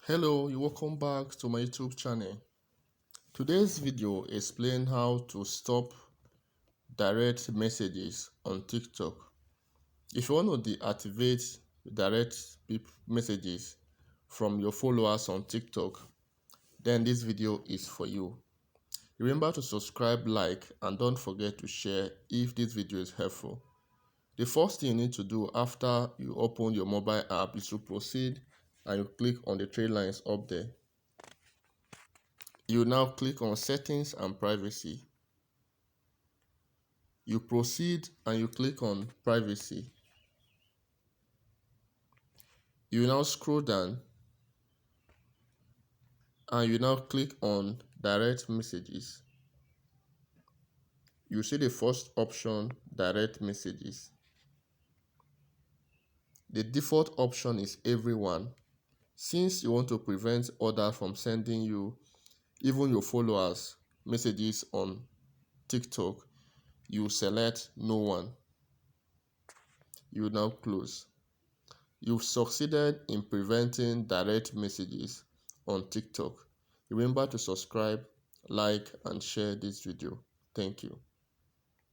Hello, you welcome back to my YouTube channel. Today's video explains how to stop direct messages on TikTok. If you want to deactivate direct messages from your followers on TikTok, then this video is for you. Remember to subscribe, like, and don't forget to share if this video is helpful. The first thing you need to do after you open your mobile app is to proceed and you click on the three lines up there. You now click on settings and privacy. You proceed and you click on privacy. You now scroll down and you now click on direct messages. You see the first option, direct messages. The default option is everyone. Since you want to prevent others from sending you, even your followers, messages on TikTok, you select no one. You now close. You've succeeded in preventing direct messages on TikTok. Remember to subscribe, like, and share this video. Thank you.